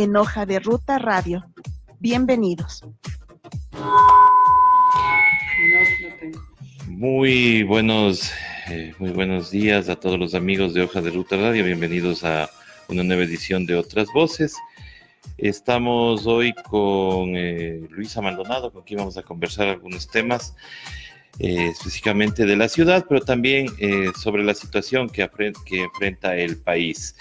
en Hoja de Ruta Radio. Bienvenidos. Muy buenos días a todos los amigos de Hoja de Ruta Radio. Bienvenidos a una nueva edición de Otras Voces. Estamos hoy con Luisa Maldonado, con quien vamos a conversar algunos temas específicamente de la ciudad, pero también sobre la situación que enfrenta el país.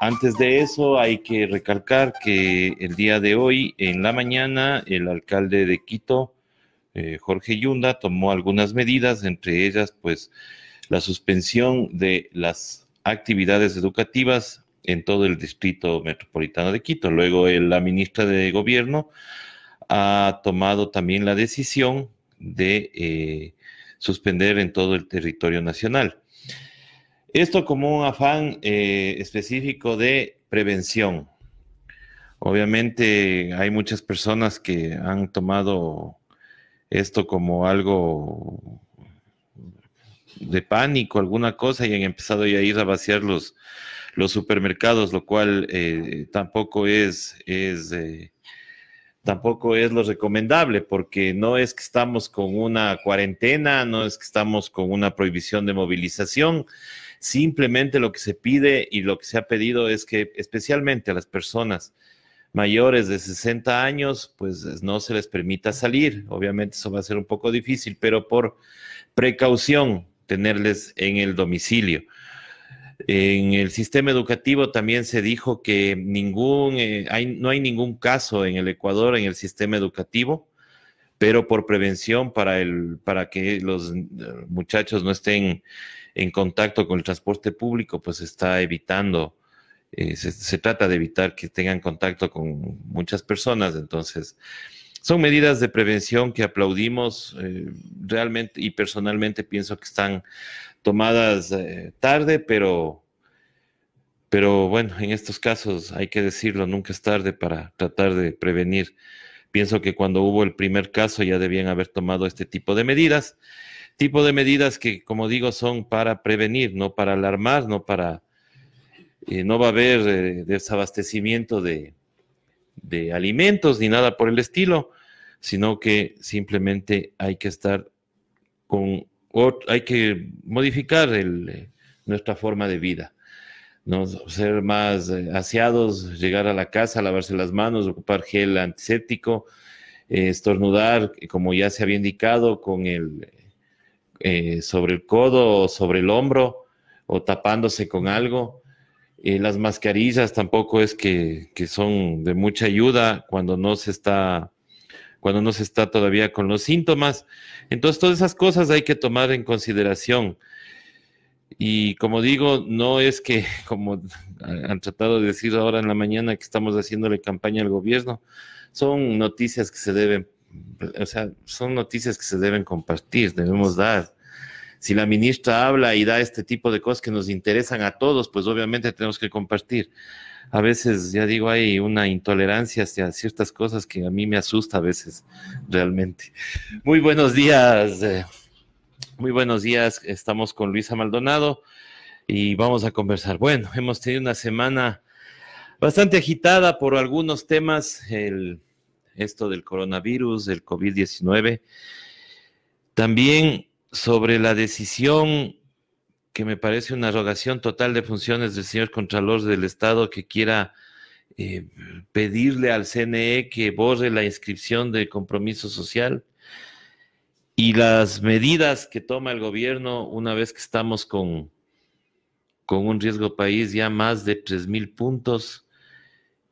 Antes de eso, hay que recalcar que el día de hoy, en la mañana, el alcalde de Quito, Jorge Yunda, tomó algunas medidas, entre ellas, pues, la suspensión de las actividades educativas en todo el distrito metropolitano de Quito. Luego, la ministra de Gobierno ha tomado también la decisión de suspender en todo el territorio nacional. Esto como un afán específico de prevención. Obviamente hay muchas personas que han tomado esto como algo de pánico, alguna cosa, y han empezado ya a ir a vaciar los supermercados, lo cual tampoco es lo recomendable, porque no es que estamos con una cuarentena, no es que estamos con una prohibición de movilización. Simplemente lo que se pide y lo que se ha pedido es que especialmente a las personas mayores de 60 años, pues no se les permita salir. Obviamente eso va a ser un poco difícil, pero por precaución tenerles en el domicilio. En el sistema educativo también se dijo que no hay ningún caso en el Ecuador en el sistema educativo, pero por prevención para que los muchachos no estén en contacto con el transporte público, pues se está evitando, se trata de evitar que tengan contacto con muchas personas. Entonces, son medidas de prevención que aplaudimos realmente, y personalmente pienso que están tomadas tarde, pero bueno, en estos casos hay que decirlo, nunca es tarde para tratar de prevenir. Pienso que cuando hubo el primer caso ya debían haber tomado este tipo de medidas que, como digo, son para prevenir, no para alarmar, no va a haber desabastecimiento de alimentos ni nada por el estilo, sino que simplemente hay que hay que modificar nuestra forma de vida, ¿no? Ser más aseados, llegar a la casa, lavarse las manos, ocupar gel antiséptico, estornudar, como ya se había indicado, con sobre el codo o sobre el hombro, o tapándose con algo. Las mascarillas tampoco es que son de mucha ayuda cuando no se está todavía con los síntomas. Entonces, todas esas cosas hay que tomar en consideración. Y como digo, no es que, como han tratado de decir ahora en la mañana, que estamos haciéndole campaña al gobierno, son noticias que se deben compartir, debemos dar. Si la ministra habla y da este tipo de cosas que nos interesan a todos, pues obviamente tenemos que compartir. A veces, ya digo, hay una intolerancia hacia ciertas cosas que a mí me asusta a veces, realmente. Muy buenos días, estamos con Luisa Maldonado y vamos a conversar. Bueno, hemos tenido una semana bastante agitada por algunos temas, esto del coronavirus, del COVID-19, también sobre la decisión que me parece una arrogación total de funciones del señor Contralor del Estado, que quiera pedirle al CNE que borre la inscripción de compromiso social, y las medidas que toma el gobierno una vez que estamos con un riesgo país ya más de 3,000 puntos,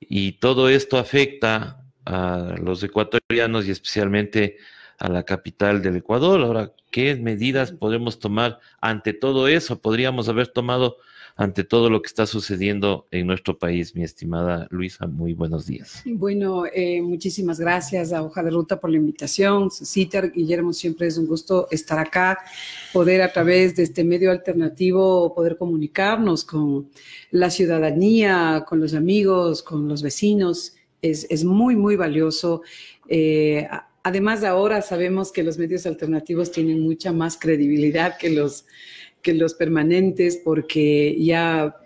y todo esto afecta a los ecuatorianos y especialmente a la capital del Ecuador. Ahora, ¿qué medidas podemos tomar ante todo eso? Podríamos haber tomado ante todo lo que está sucediendo en nuestro país. Mi estimada Luisa, muy buenos días. Bueno, muchísimas gracias a Hoja de Ruta por la invitación. Citer, Guillermo, siempre es un gusto estar acá, poder a través de este medio alternativo poder comunicarnos con la ciudadanía, con los amigos, con los vecinos. Es muy, muy valioso. Además, ahora sabemos que los medios alternativos tienen mucha más credibilidad que los permanentes, porque ya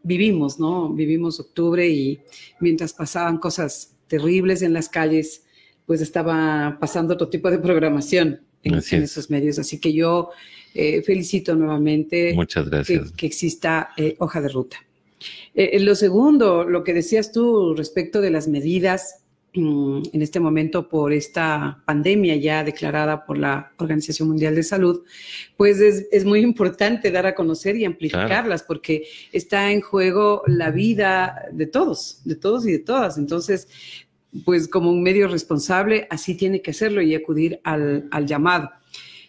vivimos, ¿no? Vivimos octubre y mientras pasaban cosas terribles en las calles, pues estaba pasando otro tipo de programación en esos medios. Así que yo felicito nuevamente. Muchas gracias. Que exista Hoja de Ruta. Lo segundo, lo que decías tú respecto de las medidas en este momento por esta pandemia ya declarada por la Organización Mundial de Salud, pues es muy importante dar a conocer y amplificarlas, porque está en juego la vida de todos y de todas. Entonces, pues como un medio responsable, así tiene que hacerlo y acudir al llamado.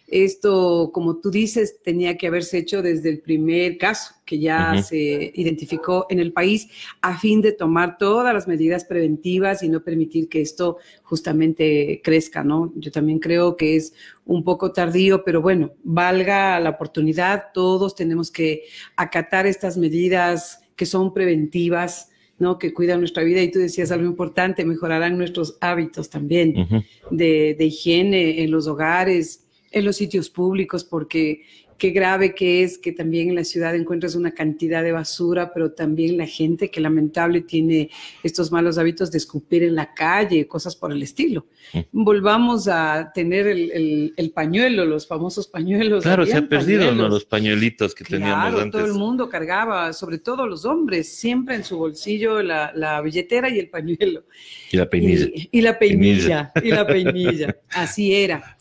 Esto, como tú dices, tenía que haberse hecho desde el primer caso que ya se identificó en el país, a fin de tomar todas las medidas preventivas y no permitir que esto justamente crezca, ¿no? Yo también creo que es un poco tardío, pero bueno, valga la oportunidad, todos tenemos que acatar estas medidas que son preventivas, ¿no? Que cuidan nuestra vida. Y tú decías algo importante, mejorarán nuestros hábitos también de higiene en los hogares, en los sitios públicos, porque qué grave que es que también en la ciudad encuentres una cantidad de basura, pero también la gente que lamentable tiene estos malos hábitos de escupir en la calle, cosas por el estilo. Volvamos a tener el pañuelo, los famosos pañuelos. Claro, se ha perdido, ¿no? Los pañuelitos que teníamos antes. Todo el mundo cargaba, sobre todo los hombres, siempre en su bolsillo la billetera y el pañuelo. Y la peinilla. Y la peinilla. Y la peinilla. Así era.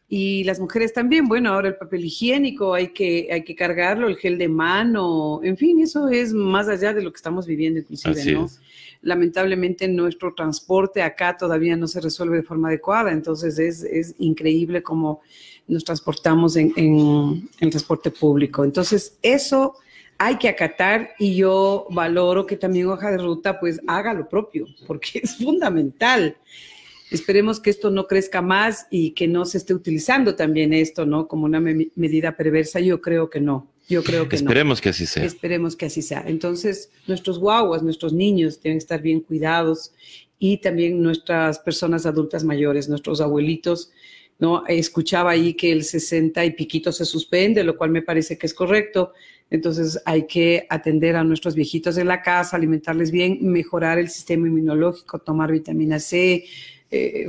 Y las mujeres también, bueno, ahora el papel higiénico hay que cargarlo, el gel de mano, en fin, eso es más allá de lo que estamos viviendo inclusive, así ¿no? Es. Lamentablemente nuestro transporte acá todavía no se resuelve de forma adecuada, entonces es increíble cómo nos transportamos en el transporte público. Entonces eso hay que acatar y yo valoro que también Hoja de Ruta pues haga lo propio, porque es fundamental. Esperemos que esto no crezca más y que no se esté utilizando también esto, ¿no? Como una medida perversa. Yo creo que no. Esperemos que así sea. Esperemos que así sea. Entonces, nuestros guaguas, nuestros niños deben estar bien cuidados y también nuestras personas adultas mayores, nuestros abuelitos, ¿no? Escuchaba ahí que el 60 y piquito se suspende, lo cual me parece que es correcto. Entonces hay que atender a nuestros viejitos en la casa, alimentarles bien, mejorar el sistema inmunológico, tomar vitamina C,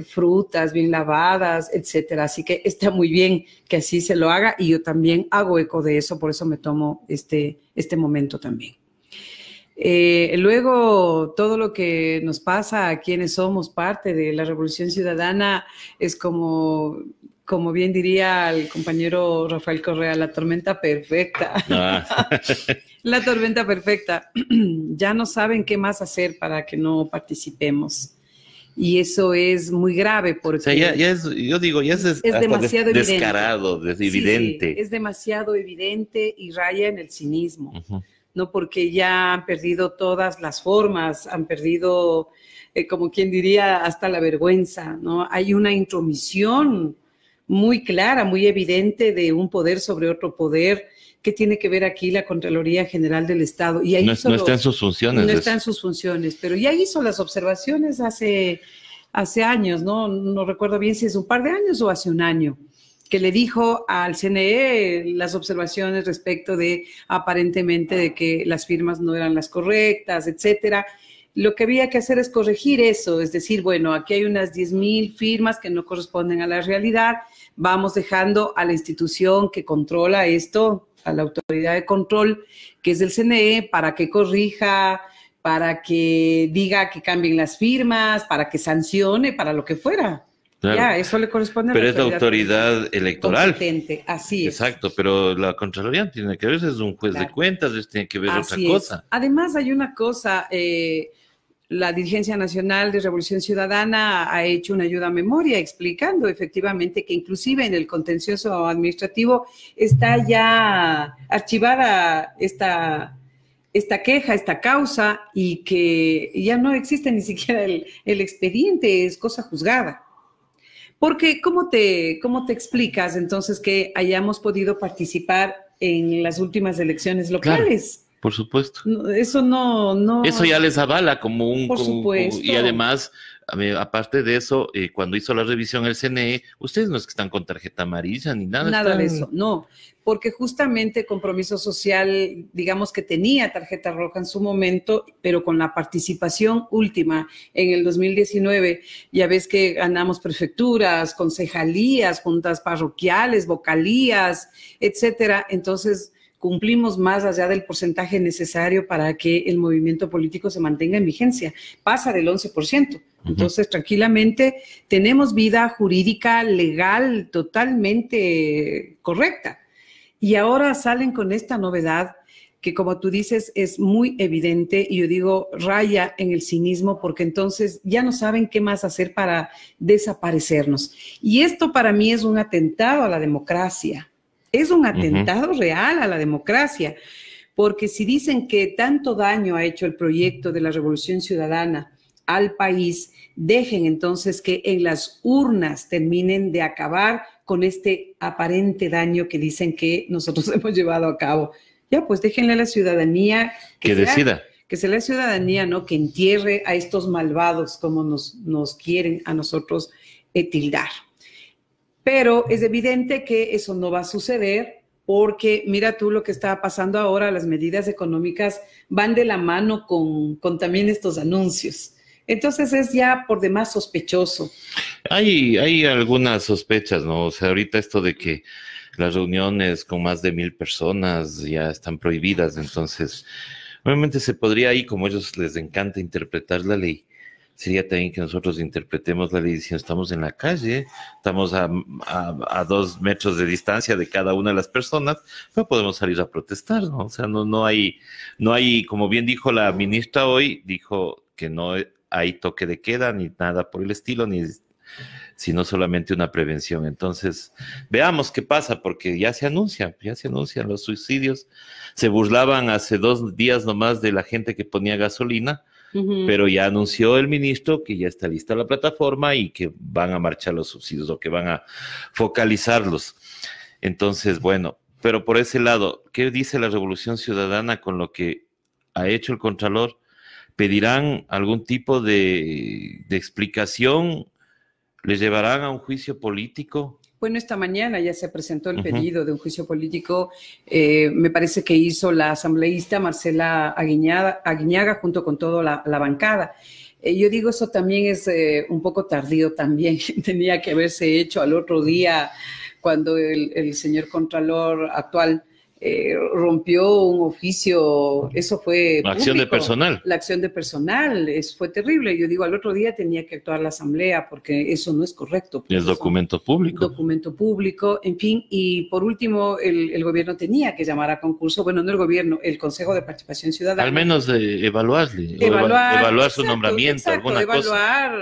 frutas bien lavadas, etcétera. Así que está muy bien que así se lo haga y yo también hago eco de eso, por eso me tomo este momento también. Luego, todo lo que nos pasa a quienes somos parte de la Revolución Ciudadana es como bien diría el compañero Rafael Correa, la tormenta perfecta. La tormenta perfecta. Ya no saben qué más hacer para que no participemos. Y eso es muy grave porque... O sea, yo digo, ya es demasiado descarado, evidente. Sí, es demasiado evidente y raya en el cinismo, ¿no? Porque ya han perdido todas las formas, han perdido, como quien diría, hasta la vergüenza, ¿no? Hay una intromisión muy clara, muy evidente de un poder sobre otro poder. ¿Qué tiene que ver aquí la Contraloría General del Estado? Y ahí no está en sus funciones. No está en sus funciones, pero ya hizo las observaciones hace años, ¿no? No recuerdo bien si es un par de años o hace un año, que le dijo al CNE las observaciones respecto de aparentemente de que las firmas no eran las correctas, etcétera. Lo que había que hacer es corregir eso, es decir, bueno, aquí hay unas 10,000 firmas que no corresponden a la realidad, vamos dejando a la institución que controla esto, a la autoridad de control, que es el CNE, para que corrija, para que diga que cambien las firmas, para que sancione, para lo que fuera. Claro. Ya, eso le corresponde a la autoridad electoral. Competente, así es. Exacto, pero la Contraloría tiene que ver, es un juez de cuentas, tiene que ver otra cosa. Además, hay una cosa, la Dirigencia Nacional de Revolución Ciudadana ha hecho una ayuda a memoria explicando efectivamente que inclusive en el contencioso administrativo está ya archivada esta queja, esta causa, y que ya no existe ni siquiera el expediente, es cosa juzgada. Porque, ¿cómo te explicas entonces que hayamos podido participar en las últimas elecciones locales? Claro. Por supuesto. Eso no... Eso ya les avala como un... Por supuesto. Y además aparte de eso, cuando hizo la revisión el CNE, ustedes no es que están con tarjeta amarilla ni nada. Nada de eso, no, porque justamente Compromiso Social, digamos que tenía tarjeta roja en su momento, pero con la participación última en el 2019, ya ves que ganamos prefecturas, concejalías, juntas parroquiales, vocalías, etcétera. Entonces, cumplimos más allá del porcentaje necesario para que el movimiento político se mantenga en vigencia. Pasa del 11%. Entonces, tranquilamente, tenemos vida jurídica, legal, totalmente correcta. Y ahora salen con esta novedad que, como tú dices, es muy evidente, y yo digo, raya en el cinismo, porque entonces ya no saben qué más hacer para desaparecernos. Y esto para mí es un atentado a la democracia. Es un atentado real a la democracia, porque si dicen que tanto daño ha hecho el proyecto de la Revolución Ciudadana al país, dejen entonces que en las urnas terminen de acabar con este aparente daño que dicen que nosotros hemos llevado a cabo. Ya, pues déjenle a la ciudadanía que decida. Que sea la ciudadanía, ¿no?, que entierre a estos malvados como nos quieren a nosotros tildar. Pero es evidente que eso no va a suceder, porque mira tú lo que está pasando ahora, las medidas económicas van de la mano con también estos anuncios. Entonces es ya por demás sospechoso. Hay algunas sospechas, ¿no? O sea, ahorita esto de que las reuniones con más de 1,000 personas ya están prohibidas, entonces obviamente se podría ahí, como a ellos les encanta interpretar la ley, sería también que nosotros interpretemos la ley diciendo estamos en la calle, estamos a 2 metros de distancia de cada una de las personas, pero podemos salir a protestar, ¿no? O sea, no hay, como bien dijo la ministra hoy, dijo que no hay toque de queda ni nada por el estilo, sino solamente una prevención. Entonces, veamos qué pasa, porque ya se anuncian los suicidios. Se burlaban hace 2 días nomás de la gente que ponía gasolina, pero ya anunció el ministro que ya está lista la plataforma y que van a marchar los subsidios o que van a focalizarlos. Entonces, bueno, pero por ese lado, ¿qué dice la Revolución Ciudadana con lo que ha hecho el Contralor? ¿Pedirán algún tipo de explicación? ¿Les llevarán a un juicio político? Bueno, esta mañana ya se presentó el pedido de un juicio político, me parece que hizo la asambleísta Marcela Aguiñaga junto con toda la bancada. Yo digo, eso también es un poco tardío también, tenía que haberse hecho al otro día cuando el señor Contralor actual rompió un oficio, eso fue la acción de personal. La acción de personal, fue terrible. Yo digo, al otro día tenía que actuar la asamblea porque eso no es correcto. Es documento público. Documento público, en fin. Y por último, el gobierno tenía que llamar a concurso, bueno, no el gobierno, el Consejo de Participación Ciudadana. Al menos evaluar su exacto, nombramiento, alguna cosa.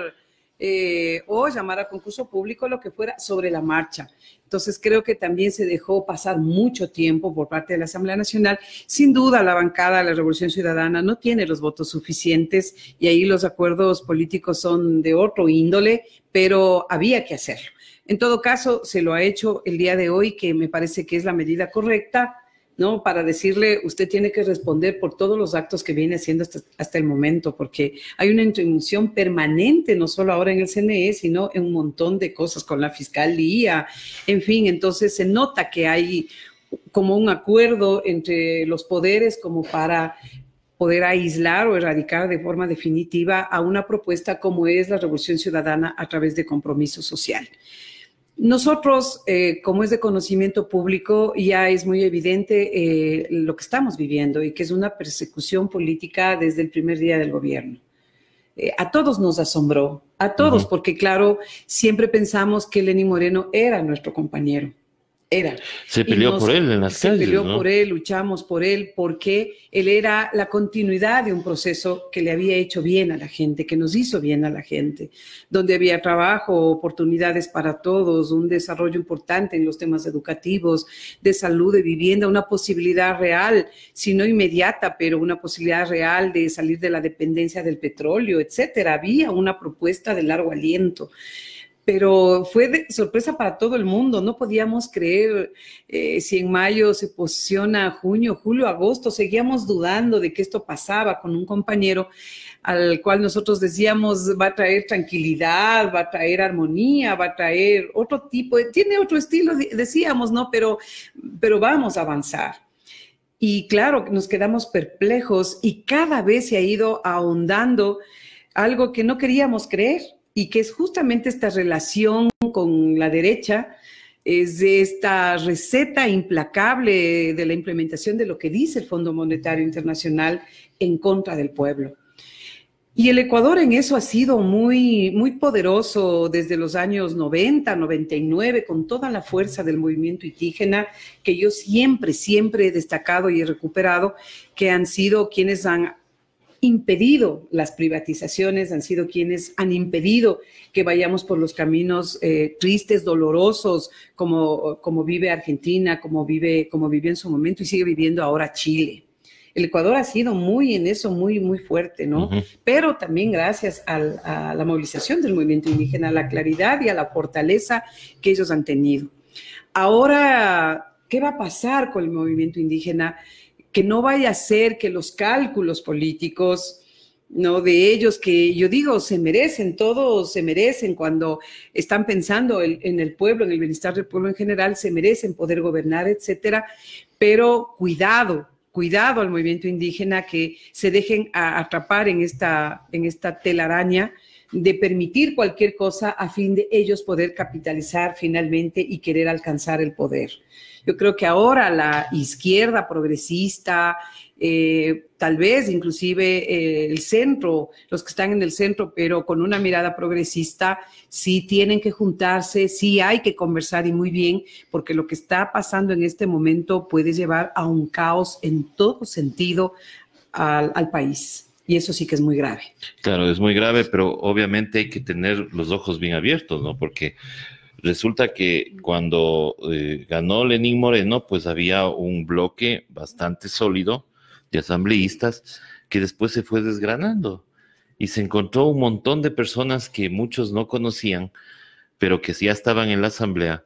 O llamar a concurso público, lo que fuera, sobre la marcha. Entonces creo que también se dejó pasar mucho tiempo por parte de la Asamblea Nacional. Sin duda la bancada de la Revolución Ciudadana no tiene los votos suficientes y ahí los acuerdos políticos son de otro índole, pero había que hacerlo. En todo caso, se lo ha hecho el día de hoy, que me parece que es la medida correcta, ¿no? Para decirle, usted tiene que responder por todos los actos que viene haciendo hasta el momento, porque hay una intervención permanente, no solo ahora en el CNE, sino en un montón de cosas con la fiscalía, en fin. Entonces se nota que hay como un acuerdo entre los poderes como para poder aislar o erradicar de forma definitiva a una propuesta como es la Revolución Ciudadana a través de Compromiso Social. Nosotros, como es de conocimiento público, ya es muy evidente lo que estamos viviendo y que es una persecución política desde el primer día del gobierno. A todos nos asombró, a todos, porque claro, siempre pensamos que Lenín Moreno era nuestro compañero. Se peleó por él en las calles, se peleó ¿no? por él, luchamos por él, porque él era la continuidad de un proceso que le había hecho bien a la gente, que nos hizo bien a la gente, donde había trabajo, oportunidades para todos, un desarrollo importante en los temas educativos, de salud, de vivienda, una posibilidad real, si no inmediata, pero una posibilidad real de salir de la dependencia del petróleo, etcétera. Había una propuesta de largo aliento. pero fue de sorpresa para todo el mundo. No podíamos creer si en mayo se posiciona junio, julio, agosto. Seguíamos dudando de que esto pasaba con un compañero al cual nosotros decíamos va a traer tranquilidad, va a traer armonía, va a traer otro tipo, tiene otro estilo, decíamos, ¿no? Pero vamos a avanzar. Y claro, nos quedamos perplejos y cada vez se ha ido ahondando algo que no queríamos creer, y que es justamente esta relación con la derecha, es esta receta implacable de la implementación de lo que dice el Fondo Monetario Internacional en contra del pueblo. Y el Ecuador en eso ha sido muy, muy poderoso desde los años 90, 99, con toda la fuerza del movimiento indígena, que yo siempre he destacado y he recuperado, que han sido quienes han impedido las privatizaciones, han sido quienes han impedido que vayamos por los caminos tristes, dolorosos, como vive Argentina, como vivió en su momento y sigue viviendo ahora Chile. El Ecuador ha sido muy en eso, muy, muy fuerte, ¿no? Pero también gracias a la movilización del movimiento indígena, a la claridad y a la fortaleza que ellos han tenido. Ahora, ¿qué va a pasar con el movimiento indígena? Que no vaya a ser que los cálculos políticos, ¿no?, de ellos, que yo digo, se merecen, todos se merecen cuando están pensando en el pueblo, en el bienestar del pueblo en general, se merecen poder gobernar, etcétera, pero cuidado al movimiento indígena, que se dejen atrapar en esta telaraña de permitir cualquier cosa a fin de ellos poder capitalizar finalmente y querer alcanzar el poder. Yo creo que ahora la izquierda progresista, tal vez inclusive el centro, los que están en el centro, pero con una mirada progresista, sí tienen que juntarse, sí hay que conversar y muy bien, porque lo que está pasando en este momento puede llevar a un caos en todo sentido al país. Y eso sí que es muy grave. Claro, es muy grave, pero obviamente hay que tener los ojos bien abiertos, ¿no? Porque resulta que cuando ganó Lenín Moreno, pues había un bloque bastante sólido de asambleístas que después se fue desgranando y se encontró un montón de personas que muchos no conocían, pero que ya estaban en la asamblea,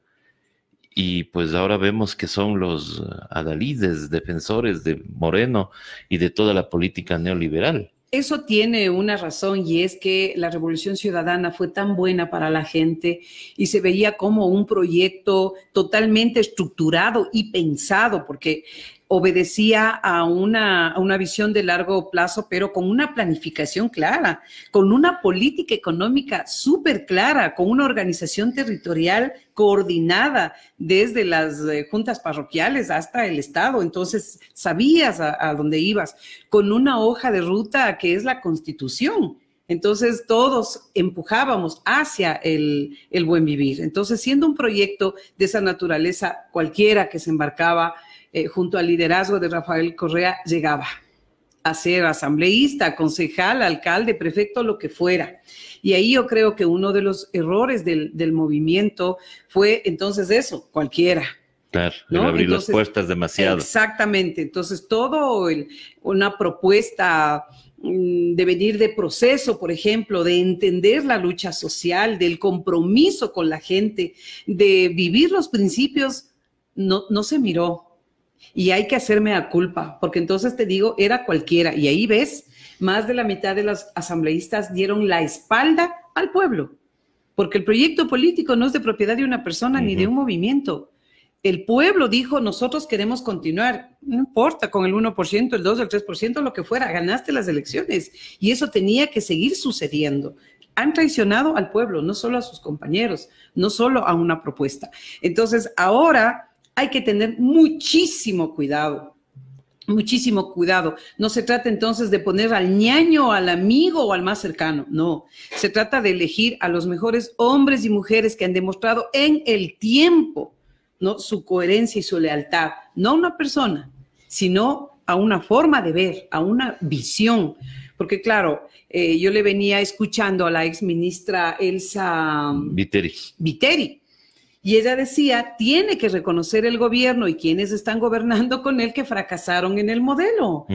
y pues ahora vemos que son los adalides, defensores de Moreno y de toda la política neoliberal. Eso tiene una razón, y es que la Revolución Ciudadana fue tan buena para la gente y se veía como un proyecto totalmente estructurado y pensado, porque obedecía a una visión de largo plazo, pero con una planificación clara, con una política económica súper clara, con una organización territorial coordinada desde las juntas parroquiales hasta el Estado. Entonces sabías a dónde ibas, con una hoja de ruta que es la Constitución. Entonces todos empujábamos hacia el buen vivir. Entonces, siendo un proyecto de esa naturaleza, cualquiera que se embarcaba junto al liderazgo de Rafael Correa llegaba a ser asambleísta, concejal, alcalde, prefecto, lo que fuera. Y ahí yo creo que uno de los errores del movimiento fue entonces eso, cualquiera. Claro, ¿no? Abrir las puertas demasiado. Exactamente. Entonces, una propuesta de venir de proceso, por ejemplo, de entender la lucha social, del compromiso con la gente, de vivir los principios, no se miró. Y hay que hacerme a culpa, porque entonces te digo, era cualquiera. Y ahí ves, más de la mitad de los asambleístas dieron la espalda al pueblo, porque el proyecto político no es de propiedad de una persona ni de un movimiento. El pueblo dijo, nosotros queremos continuar, no importa, con el 1%, el 2%, el 3%, lo que fuera, ganaste las elecciones. Y eso tenía que seguir sucediendo. Han traicionado al pueblo, no solo a sus compañeros, no solo a una propuesta. Entonces, ahora hay que tener muchísimo cuidado, muchísimo cuidado. No se trata entonces de poner al ñaño, al amigo o al más cercano, no. Se trata de elegir a los mejores hombres y mujeres que han demostrado en el tiempo, ¿no?, su coherencia y su lealtad, no a una persona, sino a una forma de ver, a una visión. Porque claro, yo le venía escuchando a la exministra Elsa Viteri, y ella decía, tiene que reconocer el gobierno y quienes están gobernando con él que fracasaron en el modelo.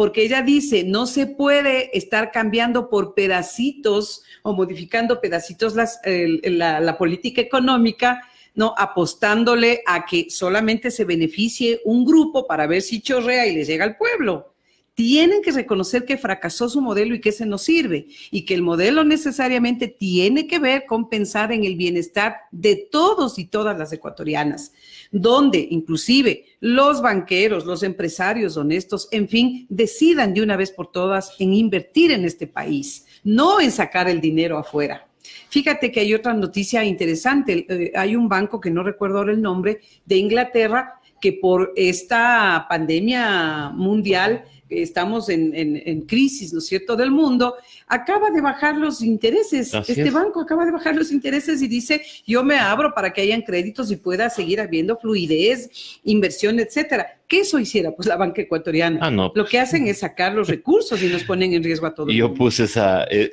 porque ella dice, no se puede estar cambiando por pedacitos o modificando pedacitos la política económica, ¿no? Apostándole a que solamente se beneficie un grupo para ver si chorrea y les llega al pueblo. Tienen que reconocer que fracasó su modelo y que ese no sirve, y que el modelo necesariamente tiene que ver con pensar en el bienestar de todos y todas las ecuatorianas, donde inclusive los banqueros, los empresarios honestos, en fin, decidan de una vez por todas en invertir en este país, no en sacar el dinero afuera. Fíjate que hay otra noticia interesante. Hay un banco, que no recuerdo ahora el nombre, de Inglaterra, que por esta pandemia mundial, estamos en crisis, ¿no es cierto?, del mundo, acaba de bajar los intereses. Este banco acaba de bajar los intereses y dice, yo me abro para que hayan créditos y pueda seguir habiendo fluidez, inversión, etcétera. ¿Qué eso hiciera? Pues la banca ecuatoriana. No. Lo que hacen es sacar los recursos y nos ponen en riesgo a todos. Yo puse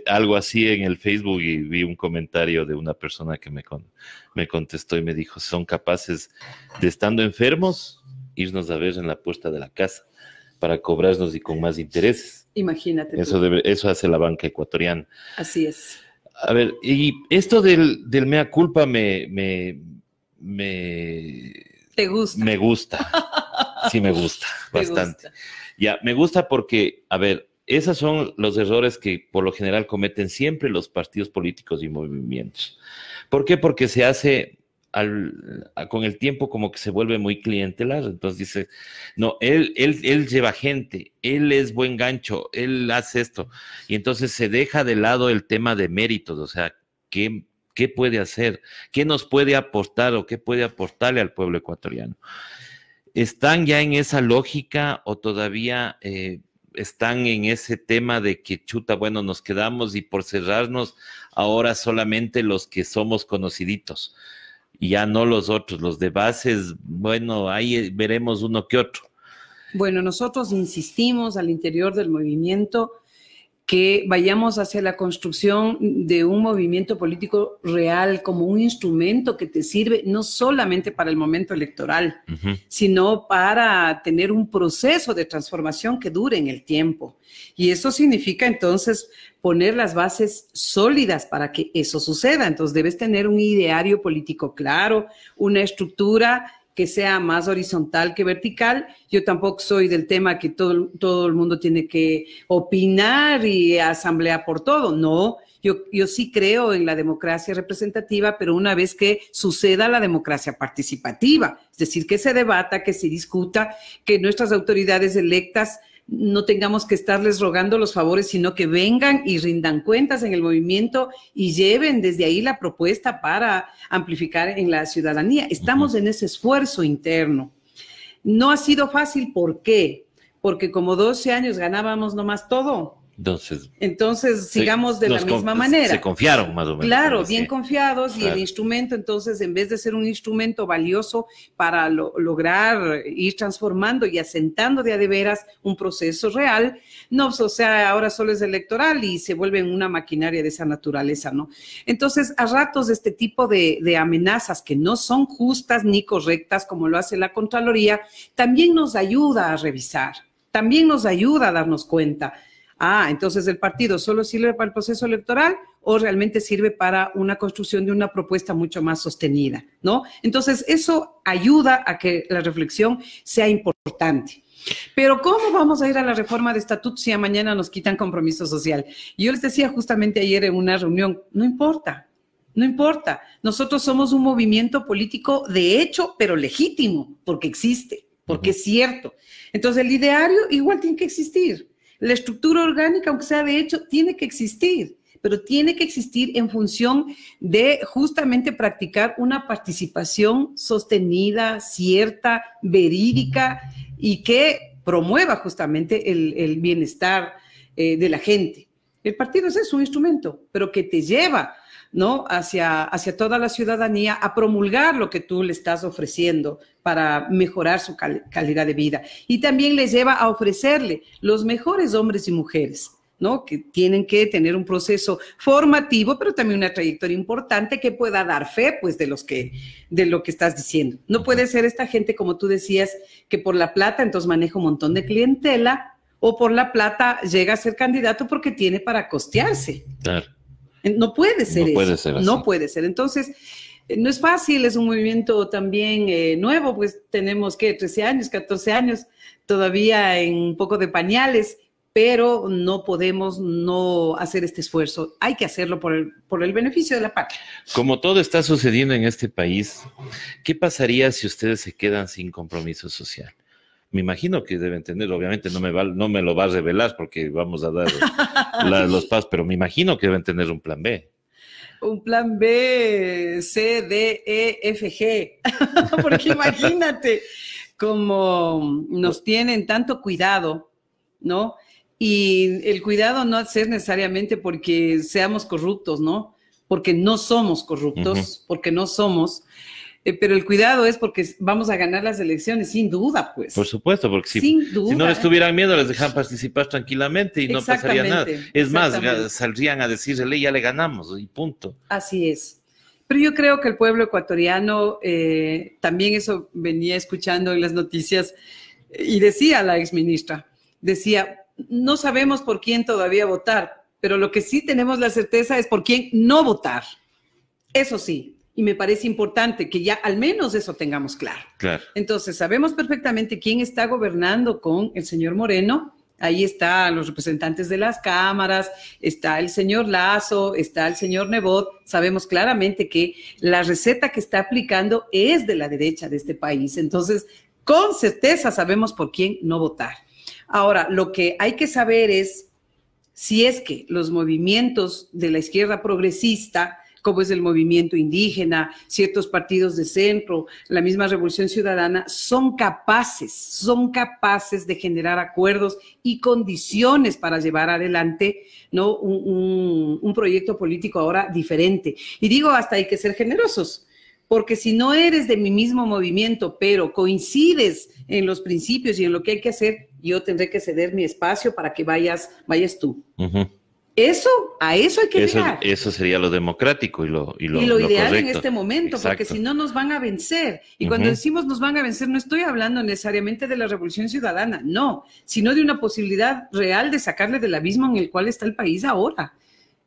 algo así en el Facebook y vi un comentario de una persona que me contestó y me dijo, son capaces de, estando enfermos, irnos a ver en la puerta de la casa para cobrarnos y con más intereses. Imagínate. Eso hace la banca ecuatoriana. Así es. A ver, y esto del mea culpa ¿te gusta? Me gusta. Sí, me gusta bastante. Ya, me gusta porque, a ver, esos son los errores que por lo general cometen siempre los partidos políticos y movimientos. ¿Por qué? Porque se hace con el tiempo como que se vuelve muy clientelar. Entonces dice, no, él lleva gente, él es buen gancho, él hace esto. Y entonces se deja de lado el tema de méritos, o sea, ¿qué puede hacer? ¿Qué nos puede aportar o qué puede aportarle al pueblo ecuatoriano? ¿Están ya en esa lógica o todavía están en ese tema de que chuta, bueno, nos quedamos y por cerrarnos ahora solamente los que somos conociditos? Y ya no los otros, los de bases, bueno, ahí veremos uno que otro. Bueno, nosotros insistimos al interior del movimiento que vayamos hacia la construcción de un movimiento político real como un instrumento que te sirve no solamente para el momento electoral, sino para tener un proceso de transformación que dure en el tiempo. Y eso significa entonces poner las bases sólidas para que eso suceda. Entonces debes tener un ideario político claro, una estructura que sea más horizontal que vertical. Yo tampoco soy del tema que todo el mundo tiene que opinar y asamblear por todo. No, yo sí creo en la democracia representativa, pero una vez que suceda la democracia participativa, es decir, que se debata, que se discuta, que nuestras autoridades electas no tengamos que estarles rogando los favores, sino que vengan y rindan cuentas en el movimiento y lleven desde ahí la propuesta para amplificar en la ciudadanía. Estamos en ese esfuerzo interno. No ha sido fácil, ¿por qué? Porque como 12 años ganábamos nomás todo. Entonces sigamos de la misma manera. Se confiaron más o menos. Claro, bien confiados, y el instrumento, entonces, en vez de ser un instrumento valioso para lograr ir transformando y asentando de a de veras un proceso real, no, o sea, ahora solo es electoral y se vuelve una maquinaria de esa naturaleza, ¿no? Entonces, a ratos este tipo de amenazas que no son justas ni correctas, como lo hace la Contraloría, también nos ayuda a revisar, también nos ayuda a darnos cuenta. Entonces el partido solo sirve para el proceso electoral o realmente sirve para una construcción de una propuesta mucho más sostenida, ¿no? Entonces eso ayuda a que la reflexión sea importante. Pero ¿cómo vamos a ir a la reforma de estatutos si mañana nos quitan compromiso social? Yo les decía justamente ayer en una reunión, no importa. No importa, nosotros somos un movimiento político de hecho, pero legítimo, porque existe, porque es cierto. Entonces el ideario igual tiene que existir. La estructura orgánica, aunque sea de hecho, tiene que existir, pero tiene que existir en función de justamente practicar una participación sostenida, cierta, verídica y que promueva justamente el bienestar de la gente. El partido es un instrumento, pero que te lleva, ¿no?, hacia toda la ciudadanía a promulgar lo que tú le estás ofreciendo para mejorar su calidad de vida. Y también les lleva a ofrecerle los mejores hombres y mujeres, ¿no?, que tienen que tener un proceso formativo, pero también una trayectoria importante que pueda dar fe, pues, de lo que estás diciendo. No puede ser esta gente, como tú decías, que por la plata entonces maneja un montón de clientela, o por la plata llega a ser candidato porque tiene para costearse. Claro. No puede ser No eso. puede ser así. No puede ser. Entonces, no es fácil, es un movimiento también nuevo, pues tenemos que 13 años, 14 años, todavía en un poco de pañales, pero no podemos no hacer este esfuerzo. Hay que hacerlo por el beneficio de la patria. Como todo está sucediendo en este país, ¿qué pasaría si ustedes se quedan sin compromiso social? Me imagino que deben tener, obviamente no me lo va a revelar porque vamos a dar los pasos, pero me imagino que deben tener un plan B. Un plan B, C, D, E, F, G. Porque imagínate cómo nos tienen tanto cuidado, ¿no? Y el cuidado no ser necesariamente porque seamos corruptos, ¿no? Porque no somos corruptos, porque no somos. Pero el cuidado es porque vamos a ganar las elecciones, sin duda, pues. Por supuesto, porque si no les tuvieran miedo, les dejan participar tranquilamente y no pasaría nada. Es más, saldrían a decir, ya le ganamos y punto. Así es. Pero yo creo que el pueblo ecuatoriano, también eso venía escuchando en las noticias, y decía la exministra, decía, no sabemos por quién todavía votar, pero lo que sí tenemos la certeza es por quién no votar. Eso sí. Y me parece importante que ya al menos eso tengamos claro. Claro. Entonces, sabemos perfectamente quién está gobernando con el señor Moreno. Ahí están los representantes de las cámaras, está el señor Lazo, está el señor Nebot. Sabemos claramente que la receta que está aplicando es de la derecha de este país. Entonces, con certeza sabemos por quién no votar. Ahora, lo que hay que saber es si es que los movimientos de la izquierda progresista, como es el movimiento indígena, ciertos partidos de centro, la misma Revolución Ciudadana, son capaces de generar acuerdos y condiciones para llevar adelante, ¿no? un proyecto político ahora diferente. Y digo, hasta hay que ser generosos, porque si no eres de mi mismo movimiento, pero coincides en los principios y en lo que hay que hacer, yo tendré que ceder mi espacio para que vayas tú. Uh-huh. A eso hay que llegar. Eso sería lo democrático y lo ideal correcto en este momento, Exacto. Porque si no nos van a vencer. Y cuando decimos nos van a vencer, no estoy hablando necesariamente de la Revolución Ciudadana, no, sino de una posibilidad real de sacarle del abismo en el cual está el país ahora.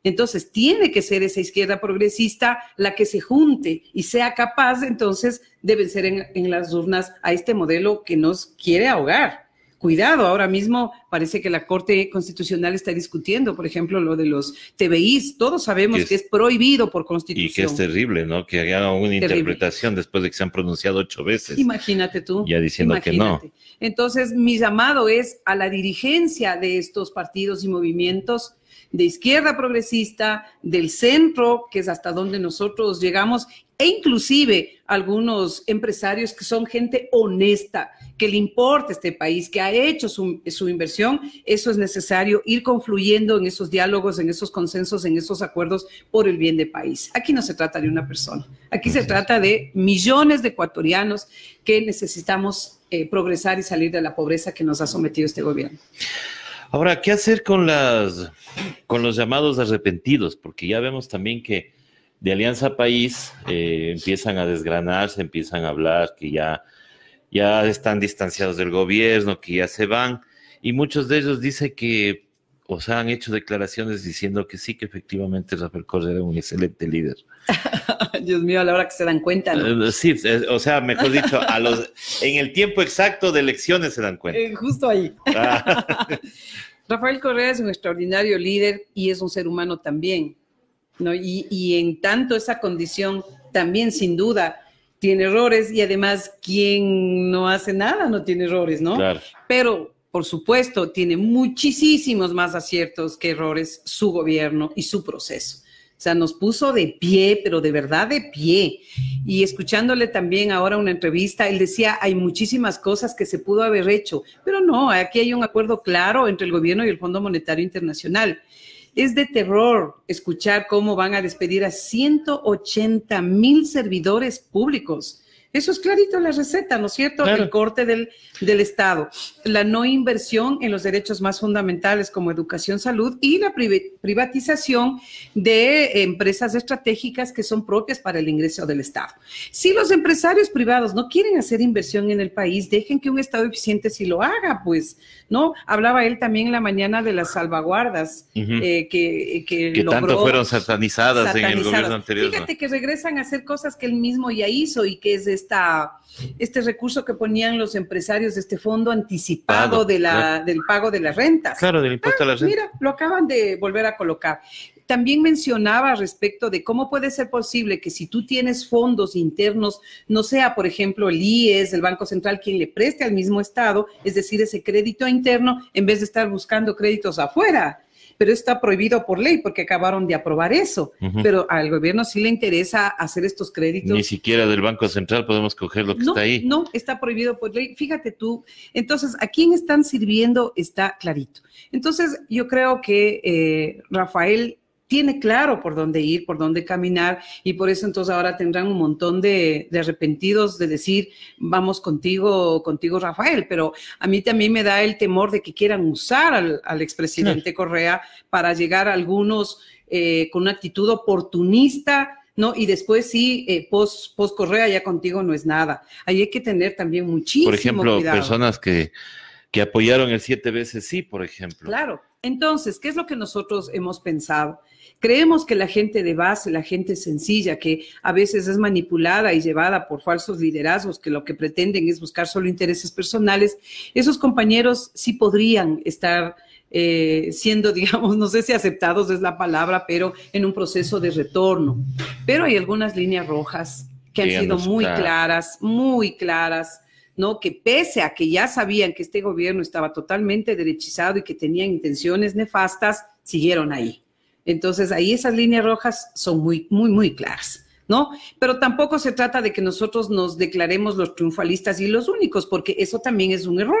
Entonces, tiene que ser esa izquierda progresista la que se junte y sea capaz, entonces, de vencer en las urnas a este modelo que nos quiere ahogar. Cuidado, ahora mismo parece que la Corte Constitucional está discutiendo, por ejemplo, lo de los TBIs. Todos sabemos que es prohibido por Constitución. Y que es terrible, ¿no? Que hagan una interpretación después de que se han pronunciado 8 veces. Imagínate tú. Ya diciendo que no. Entonces, mi llamado es a la dirigencia de estos partidos y movimientos de izquierda progresista, del centro, que es hasta donde nosotros llegamos, e inclusive algunos empresarios que son gente honesta, que le importa este país, que ha hecho su inversión. Eso es necesario, ir confluyendo en esos diálogos, en esos consensos, en esos acuerdos por el bien del país. Aquí no se trata de una persona, aquí se trata de millones de ecuatorianos que necesitamos progresar y salir de la pobreza que nos ha sometido este gobierno. Ahora, ¿qué hacer con los llamados arrepentidos? Porque ya vemos también que de Alianza País empiezan a desgranarse, empiezan a hablar que ya están distanciados del gobierno, que ya se van, y muchos de ellos dicen que, o sea, han hecho declaraciones diciendo que sí, que efectivamente Rafael Correa era un excelente líder. Dios mío, a la hora que se dan cuenta, ¿no? Sí, o sea, mejor dicho, en el tiempo exacto de elecciones se dan cuenta. Justo ahí. Rafael Correa es un extraordinario líder y es un ser humano también, ¿no? Y en tanto esa condición también, sin duda, tiene errores, y además, quien no hace nada no tiene errores, ¿no? Claro. Pero, por supuesto, tiene muchísimos más aciertos que errores su gobierno y su proceso. O sea, nos puso de pie, pero de verdad de pie. Y escuchándole también ahora una entrevista, él decía, hay muchísimas cosas que se pudo haber hecho, pero no, aquí hay un acuerdo claro entre el gobierno y el Fondo Monetario Internacional. Es de terror escuchar cómo van a despedir a 180,000 servidores públicos. Eso es clarito la receta, ¿no es cierto? Claro. El corte del Estado, la no inversión en los derechos más fundamentales como educación, salud y la privatización de empresas estratégicas que son propias para el ingreso del Estado. Si los empresarios privados no quieren hacer inversión en el país, dejen que un Estado eficiente sí lo haga, pues, ¿no? Hablaba él también en la mañana de las salvaguardas que logró, tanto fueron satanizadas en el gobierno anterior. Fíjate que regresan a hacer cosas que él mismo ya hizo y que es este recurso que ponían los empresarios de este fondo anticipado del pago de las rentas. Claro, del impuesto a las rentas. Mira, lo acaban de volver a colocar. También mencionaba respecto de cómo puede ser posible que si tú tienes fondos internos, no sea, por ejemplo, el IES, el Banco Central, quien le preste al mismo Estado, es decir, ese crédito interno, en vez de estar buscando créditos afuera. Pero está prohibido por ley porque acabaron de aprobar eso. Pero al gobierno sí le interesa hacer estos créditos. Ni siquiera del Banco Central podemos coger lo que está ahí. No, está prohibido por ley. Fíjate tú. Entonces, ¿a quién están sirviendo? Está clarito. Entonces, yo creo que Rafael tiene claro por dónde ir, por dónde caminar, y por eso entonces ahora tendrán un montón de arrepentidos de decir, vamos contigo, Rafael, pero a mí también me da el temor de que quieran usar al expresidente Correa para llegar a algunos con una actitud oportunista, ¿no? Y después sí, post Correa ya contigo no es nada. Ahí hay que tener también muchísimo cuidado. Por ejemplo, cuidado. Personas que apoyaron el 7 veces sí, por ejemplo. Claro. Entonces, ¿qué es lo que nosotros hemos pensado? Creemos que la gente de base, la gente sencilla, que a veces es manipulada y llevada por falsos liderazgos que lo que pretenden es buscar solo intereses personales, esos compañeros sí podrían estar siendo, digamos, no sé si aceptados es la palabra, pero en un proceso de retorno. Pero hay algunas líneas rojas que han sido muy claras, ¿no? Que pese a que ya sabían que este gobierno estaba totalmente derechizado y que tenían intenciones nefastas, siguieron ahí. Entonces, ahí esas líneas rojas son muy claras, ¿no? Pero tampoco se trata de que nosotros nos declaremos los triunfalistas y los únicos, porque eso también es un error.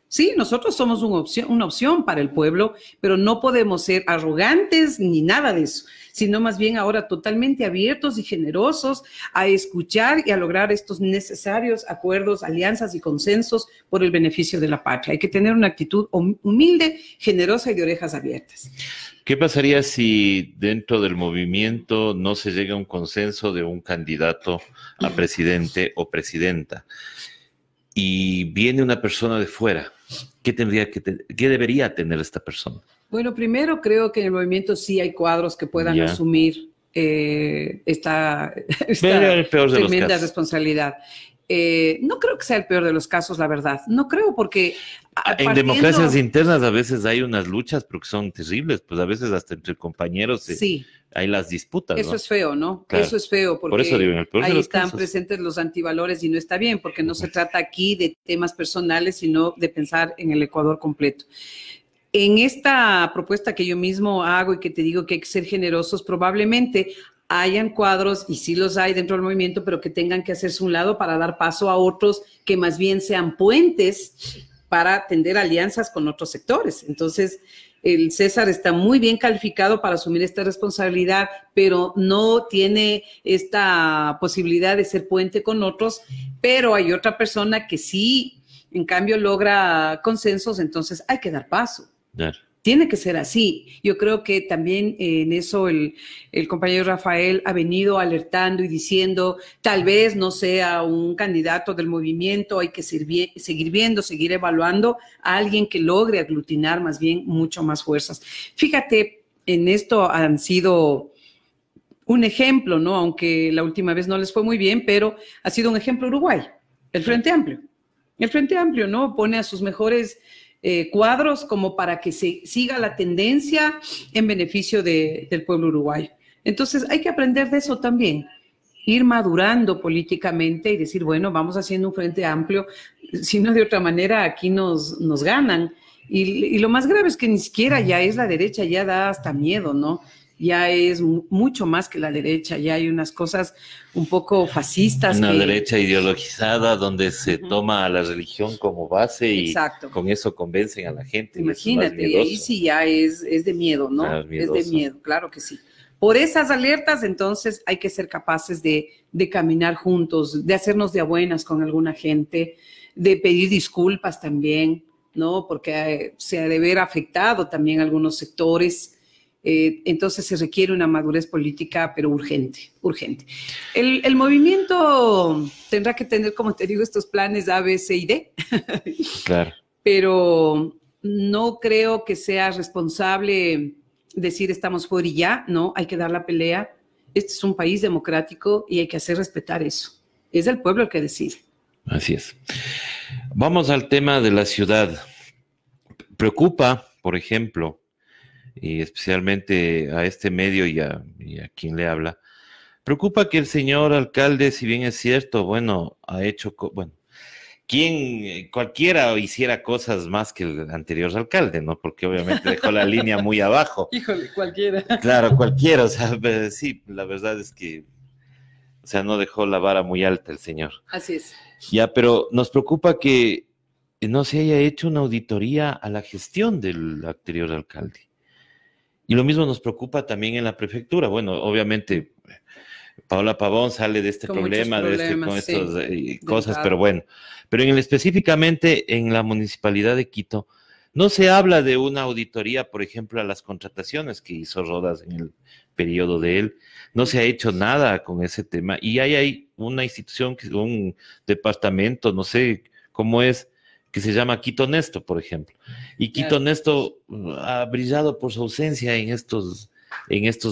Sí, nosotros somos una opción para el pueblo, pero no podemos ser arrogantes ni nada de eso, sino más bien ahora totalmente abiertos y generosos a escuchar y a lograr estos necesarios acuerdos, alianzas y consensos por el beneficio de la patria. Hay que tener una actitud humilde, generosa y de orejas abiertas. ¿Qué pasaría si dentro del movimiento no se llega a un consenso de un candidato a presidente o presidenta y viene una persona de fuera? ¿Qué debería tener esta persona? Bueno, primero creo que en el movimiento sí hay cuadros que puedan asumir esta tremenda responsabilidad. No creo que sea el peor de los casos, la verdad. No creo porque... En democracias internas a veces hay unas luchas porque son terribles, pues a veces hasta entre compañeros hay las disputas. Eso, ¿no? Es feo, ¿no? Claro. Eso es feo porque por eso digo, en el peor ahí de los están casos presentes los antivalores y no está bien porque no se trata aquí de temas personales, sino de pensar en el Ecuador completo. En esta propuesta que yo mismo hago y que te digo que hay que ser generosos, probablemente hayan cuadros, y sí los hay dentro del movimiento, pero que tengan que hacerse un lado para dar paso a otros que más bien sean puentes para tender alianzas con otros sectores. Entonces, el César está muy bien calificado para asumir esta responsabilidad, pero no tiene esta posibilidad de ser puente con otros, pero hay otra persona que sí, en cambio, logra consensos, entonces hay que dar paso. Claro. Tiene que ser así. Yo creo que también en eso el compañero Rafael ha venido alertando y diciendo, tal vez no sea un candidato del movimiento, hay que seguir viendo, seguir evaluando a alguien que logre aglutinar más bien mucho más fuerzas. Fíjate, en esto han sido un ejemplo, ¿no? Aunque la última vez no les fue muy bien, pero ha sido un ejemplo Uruguay, el Frente Amplio. El Frente Amplio, ¿no? Pone a sus mejores cuadros como para que se siga la tendencia en beneficio del pueblo uruguayo. Entonces hay que aprender de eso también, ir madurando políticamente y decir, bueno, vamos haciendo un Frente Amplio, si no de otra manera aquí nos ganan. Y lo más grave es que ni siquiera ya es la derecha, ya da hasta miedo, ¿no? ya es mucho más que la derecha, ya hay unas cosas un poco fascistas. Una derecha ideologizada donde se toma a la religión como base y con eso convencen a la gente. Imagínate, y ahí sí ya es de miedo, ¿no? Es de miedo, claro que sí. Por esas alertas, entonces, hay que ser capaces de caminar juntos, de hacernos de a buenas con alguna gente, de pedir disculpas también, ¿no? Porque se ha de ver afectado también algunos sectores. Entonces se requiere una madurez política, pero urgente, urgente. El movimiento tendrá que tener, como te digo, estos planes A, B, C y D. Claro. Pero no creo que sea responsable decir estamos fuera y ya, no, hay que dar la pelea. Este es un país democrático y hay que hacer respetar eso. Es el pueblo el que decide. Así es. Vamos al tema de la ciudad. Preocupa, por ejemplo, y especialmente a este medio y a quien le habla, preocupa que el señor alcalde, si bien es cierto, bueno, ha hecho, cualquiera hiciera cosas más que el anterior alcalde, ¿no? Porque obviamente dejó la línea muy abajo. Híjole, cualquiera. Claro, cualquiera, o sea, sí, la verdad es que, o sea, no dejó la vara muy alta el señor. Así es. Ya, pero nos preocupa que no se haya hecho una auditoría a la gestión del anterior alcalde. Y lo mismo nos preocupa también en la prefectura. Bueno, obviamente Paola Pavón sale de este problema, con estas cosas, pero bueno. Pero específicamente en la municipalidad de Quito, no se habla de una auditoría, por ejemplo, a las contrataciones que hizo Rodas en el periodo de él. No se ha hecho nada con ese tema. Y hay una institución, un departamento, no sé cómo es, que se llama Quito Honesto, por ejemplo. Y Quito Honesto ha brillado por su ausencia en estos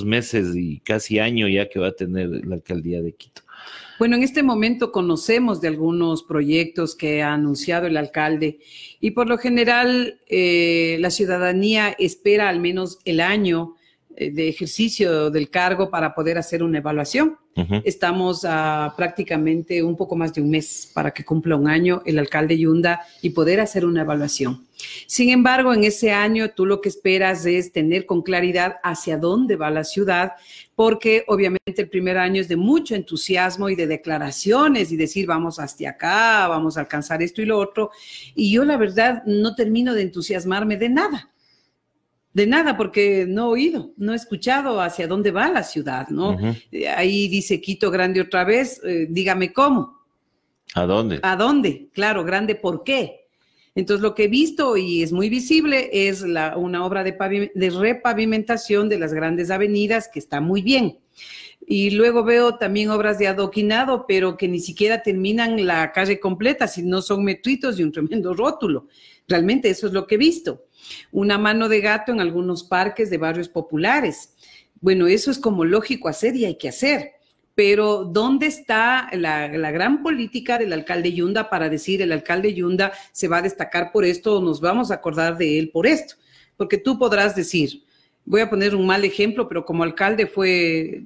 meses y casi año ya que va a tener la alcaldía de Quito. Bueno, en este momento conocemos de algunos proyectos que ha anunciado el alcalde y por lo general la ciudadanía espera al menos el año de ejercicio del cargo para poder hacer una evaluación. Estamos a prácticamente un poco más de un mes para que cumpla un año el alcalde Yunda y poder hacer una evaluación. Sin embargo, en ese año tú lo que esperas es tener con claridad hacia dónde va la ciudad, porque obviamente el primer año es de mucho entusiasmo y de declaraciones y decir vamos hasta acá, vamos a alcanzar esto y lo otro. Y yo la verdad no termino de entusiasmarme de nada. De nada, porque no he oído, no he escuchado hacia dónde va la ciudad, ¿no? Ahí dice Quito grande otra vez, dígame cómo. ¿A dónde? ¿A dónde? Claro, grande, ¿por qué? Entonces, lo que he visto y es muy visible es una obra de repavimentación de las grandes avenidas que está muy bien. Y luego veo también obras de adoquinado, pero que ni siquiera terminan la calle completa, sino son metritos y un tremendo rótulo. Realmente eso es lo que he visto. Una mano de gato en algunos parques de barrios populares. Bueno, eso es como lógico hacer y hay que hacer. Pero ¿dónde está la gran política del alcalde Yunda para decir el alcalde Yunda se va a destacar por esto o nos vamos a acordar de él por esto? Porque tú podrás decir, voy a poner un mal ejemplo, pero como alcalde fue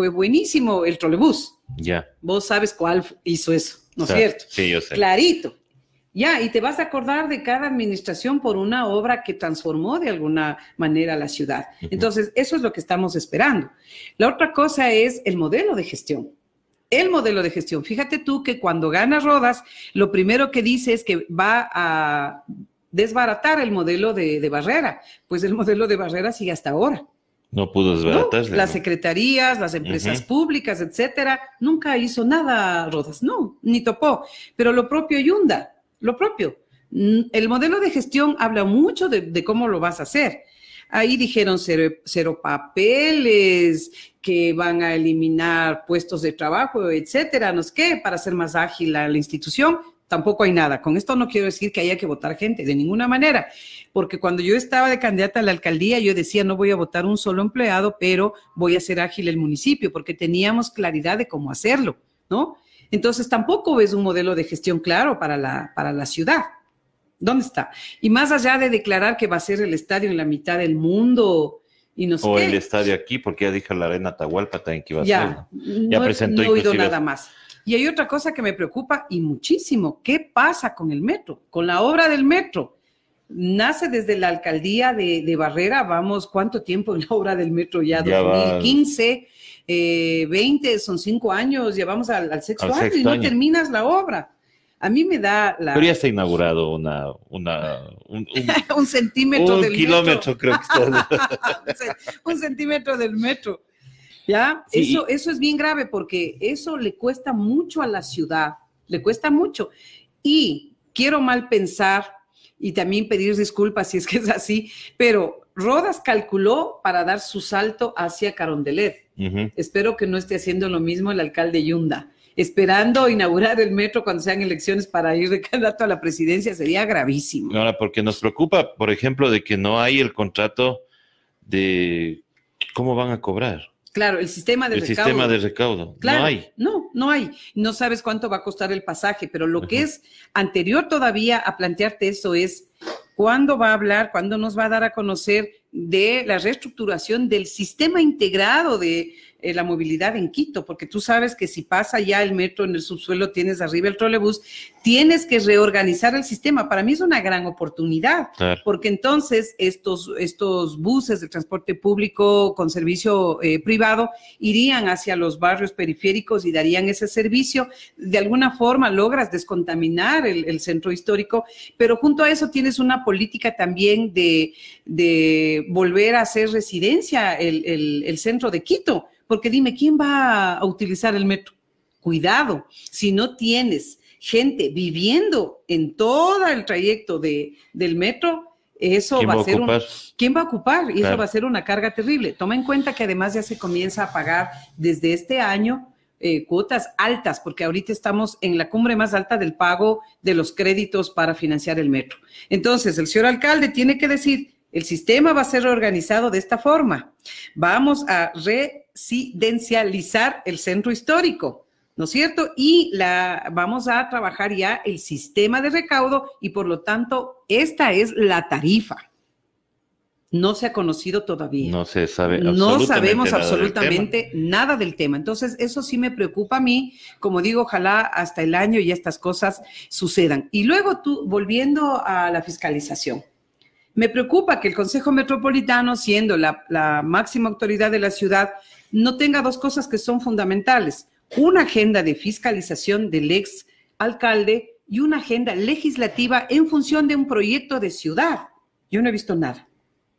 buenísimo el trolebús. Ya. Vos sabes cuál hizo eso, ¿no es cierto? Sí, yo sé. Clarito. Ya, y te vas a acordar de cada administración por una obra que transformó de alguna manera la ciudad. Entonces, eso es lo que estamos esperando. La otra cosa es el modelo de gestión. El modelo de gestión. Fíjate tú que cuando gana Rodas, lo primero que dice es que va a desbaratar el modelo de Barrera. Pues el modelo de Barrera sigue hasta ahora. No pudo desbaratarse. No, las secretarías, las empresas públicas, etcétera, nunca hizo nada Rodas, no, ni topó. Pero lo propio Yunda. Lo propio. El modelo de gestión habla mucho de cómo lo vas a hacer. Ahí dijeron cero papeles, que van a eliminar puestos de trabajo, etcétera, no sé qué, para hacer más ágil la institución. Tampoco hay nada. Con esto no quiero decir que haya que votar gente, de ninguna manera. Porque cuando yo estaba de candidata a la alcaldía, yo decía, no voy a votar un solo empleado, pero voy a hacer ágil el municipio, porque teníamos claridad de cómo hacerlo, ¿no? Entonces, tampoco ves un modelo de gestión claro para la ciudad. ¿Dónde está? Y más allá de declarar que va a ser el estadio en la mitad del mundo y no sé qué. O el estadio aquí, porque ya dijo la Arena Atahualpa también que iba a ser. Ya presentó no he oído nada más. Y hay otra cosa que me preocupa y muchísimo. ¿Qué pasa con el metro? Con la obra del metro. nace desde la alcaldía de Barrera, vamos, ¿cuánto tiempo en la obra del metro ya? Ya 2015, 20, son 5 años, ya vamos al sexto año y no terminas la obra. A mí me da la... Pero ya está inaugurado un centímetro del kilómetro, metro. creo que está. Un centímetro del metro. ¿Ya? Sí. Eso es bien grave porque eso le cuesta mucho a la ciudad, le cuesta mucho. Y quiero mal pensar y también pedir disculpas si es que es así, pero Rodas calculó para dar su salto hacia Carondelet. Espero que no esté haciendo lo mismo el alcalde Yunda. Esperando inaugurar el metro cuando sean elecciones para ir de candidato a la presidencia sería gravísimo. Ahora, porque nos preocupa, por ejemplo, de que no hay el contrato de cómo van a cobrar. Claro, el sistema de recaudo. El sistema de recaudo. Claro, no hay. No hay. No sabes cuánto va a costar el pasaje, pero lo que es anterior todavía a plantearte eso es cuándo va a hablar, cuándo nos va a dar a conocer de la reestructuración del sistema integrado de la movilidad en Quito, porque tú sabes que si pasa ya el metro en el subsuelo, tienes arriba el trolebús, tienes que reorganizar el sistema. Para mí es una gran oportunidad, claro, porque entonces estos buses de transporte público con servicio privado irían hacia los barrios periféricos y darían ese servicio. De alguna forma logras descontaminar el centro histórico, pero junto a eso tienes una política también de volver a hacer residencia el centro de Quito. Porque dime, ¿quién va a utilizar el metro? Cuidado, si no tienes gente viviendo en todo el trayecto del metro, eso va a ser ¿quién va a ocupar? Y claro, eso va a ser una carga terrible. Toma en cuenta que además ya se comienza a pagar desde este año cuotas altas, porque ahorita estamos en la cumbre más alta del pago de los créditos para financiar el metro. Entonces, el señor alcalde tiene que decir, el sistema va a ser reorganizado de esta forma. Vamos a residencializar el centro histórico, ¿no es cierto? Y vamos a trabajar ya el sistema de recaudo y por lo tanto esta es la tarifa. No se ha conocido todavía. No se sabe. No sabemos absolutamente nada del tema. Entonces eso sí me preocupa a mí. Como digo, ojalá hasta el año ya estas cosas sucedan. Y luego tú, volviendo a la fiscalización. Me preocupa que el Consejo Metropolitano, siendo la máxima autoridad de la ciudad, no tenga dos cosas que son fundamentales. Una agenda de fiscalización del ex alcalde y una agenda legislativa en función de un proyecto de ciudad. Yo no he visto nada.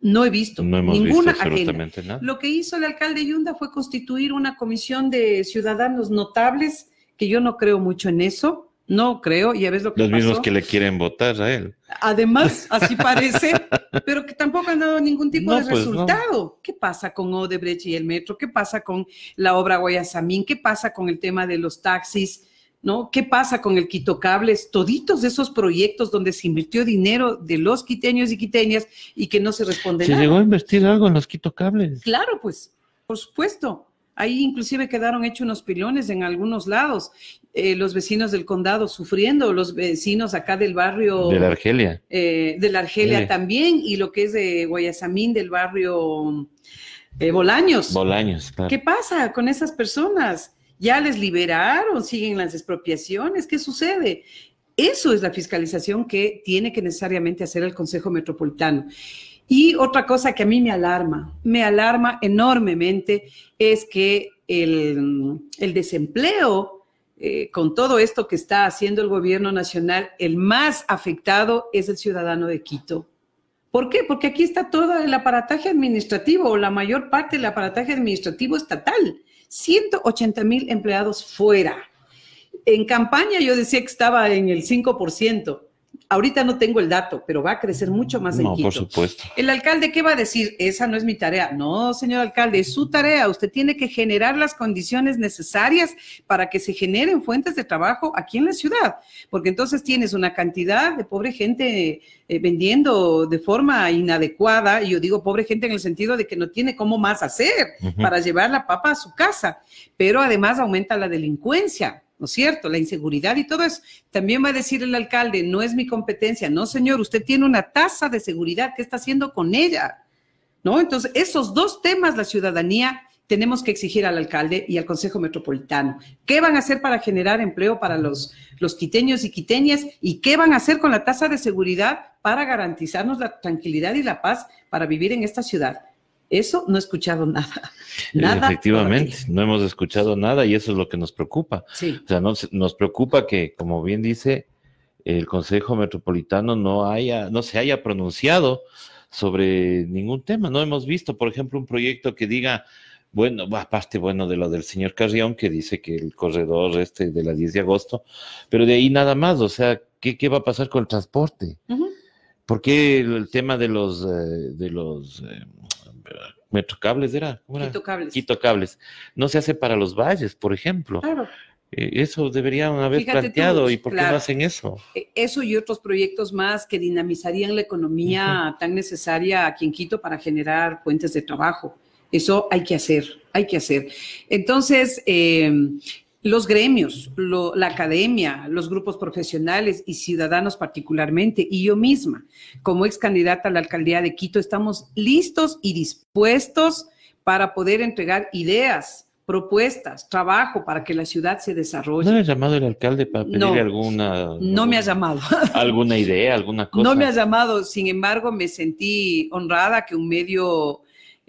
No he visto ninguna agenda. Nada. Lo que hizo el alcalde Yunda fue constituir una comisión de ciudadanos notables, que yo no creo mucho en eso. No creo, ya ves lo que pasó. Los mismos que le quieren votar a él. Además, así parece, pero que tampoco han dado ningún tipo de resultado. No. ¿Qué pasa con Odebrecht y el metro? ¿Qué pasa con la obra Guayasamín? ¿Qué pasa con el tema de los taxis? ¿No? ¿Qué pasa con el Quito Cables? Toditos esos proyectos donde se invirtió dinero de los quiteños y quiteñas y que no se responde nada. ¿Se llegó a invertir algo en los Quito Cables? Claro, pues, por supuesto. Ahí inclusive quedaron hechos unos pilones en algunos lados. Los vecinos del condado sufriendo, los vecinos acá del barrio... De la Argelia. De la Argelia también, y lo que es de Guayasamín, del barrio Bolaños. Bolaños, claro. ¿Qué pasa con esas personas? ¿Ya les liberaron? ¿Siguen las expropiaciones? ¿Qué sucede? Eso es la fiscalización que tiene que necesariamente hacer el Consejo Metropolitano. Y otra cosa que a mí me alarma enormemente, es que el desempleo, con todo esto que está haciendo el gobierno nacional, el más afectado es el ciudadano de Quito. ¿Por qué? Porque aquí está todo el aparataje administrativo, o la mayor parte del aparataje administrativo estatal. 180,000 empleados fuera. En campaña yo decía que estaba en el 5%. Ahorita no tengo el dato, pero va a crecer mucho más en Quito. Por supuesto. ¿El alcalde qué va a decir? Esa no es mi tarea. No, señor alcalde, es su tarea. Usted tiene que generar las condiciones necesarias para que se generen fuentes de trabajo aquí en la ciudad. Porque entonces tienes una cantidad de pobre gente vendiendo de forma inadecuada. Y yo digo pobre gente en el sentido de que no tiene cómo más hacer para llevar la papa a su casa. Pero además aumenta la delincuencia, ¿no es cierto? La inseguridad y todo eso. También va a decir el alcalde, no es mi competencia. No, señor, usted tiene una tasa de seguridad. ¿Qué está haciendo con ella? ¿No? Entonces, esos dos temas la ciudadanía tenemos que exigir al alcalde y al Consejo Metropolitano. ¿Qué van a hacer para generar empleo para los quiteños y quiteñas? ¿Y qué van a hacer con la tasa de seguridad para garantizarnos la tranquilidad y la paz para vivir en esta ciudad? Eso no he escuchado nada. Nada. Efectivamente, no hemos escuchado nada y eso es lo que nos preocupa. Sí. O sea, nos preocupa que, como bien dice, el Consejo Metropolitano no se haya pronunciado sobre ningún tema. No hemos visto, por ejemplo, un proyecto que diga, bueno, aparte, bueno, de lo del señor Carrión, que dice que el corredor de la 10 de agosto, pero de ahí nada más. O sea, ¿qué va a pasar con el transporte? ¿Por qué el tema de los Metrocables era? ¿Cómo era? Quitocables. No se hace para los valles, por ejemplo. Claro. Eso deberían haber planteado. ¿Y por qué no hacen eso? Eso y otros proyectos más que dinamizarían la economía tan necesaria aquí en Quito para generar fuentes de trabajo. Eso hay que hacer. Entonces, los gremios, la academia, los grupos profesionales y ciudadanos particularmente, y yo misma, como ex candidata a la alcaldía de Quito, estamos listos y dispuestos para poder entregar ideas, propuestas, trabajo para que la ciudad se desarrolle. ¿No le ha llamado el alcalde para pedirle No me ha llamado. ¿Alguna idea, alguna cosa? No me ha llamado, sin embargo, me sentí honrada que un medio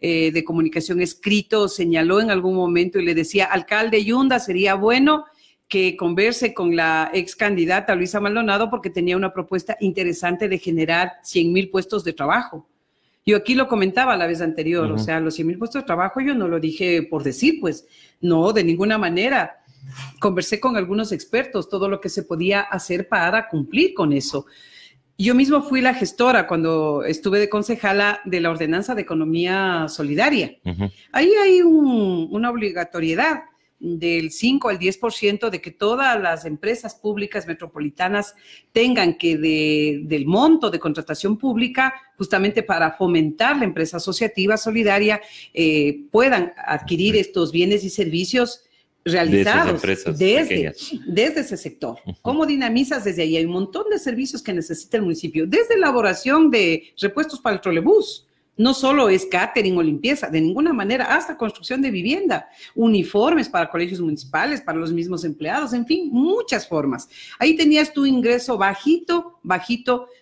de comunicación escrito señaló en algún momento y le decía, alcalde Yunda, sería bueno que converse con la ex candidata Luisa Maldonado porque tenía una propuesta interesante de generar 100,000 puestos de trabajo. Yo aquí lo comentaba la vez anterior, o sea, los 100,000 puestos de trabajo yo no lo dije por decir, pues no, de ninguna manera. Conversé con algunos expertos, todo lo que se podía hacer para cumplir con eso. Yo mismo fui la gestora cuando estuve de concejala de la Ordenanza de Economía Solidaria. Ahí hay una obligatoriedad del 5 al 10% de que todas las empresas públicas metropolitanas tengan que del monto de contratación pública, justamente para fomentar la empresa asociativa solidaria, puedan adquirir estos bienes y servicios realizados desde ese sector. ¿Cómo dinamizas desde ahí? Hay un montón de servicios que necesita el municipio, desde elaboración de repuestos para el trolebús. No solo es catering o limpieza, de ninguna manera, hasta construcción de vivienda, uniformes para colegios municipales, para los mismos empleados, en fin, muchas formas. Ahí tenías tu ingreso bajito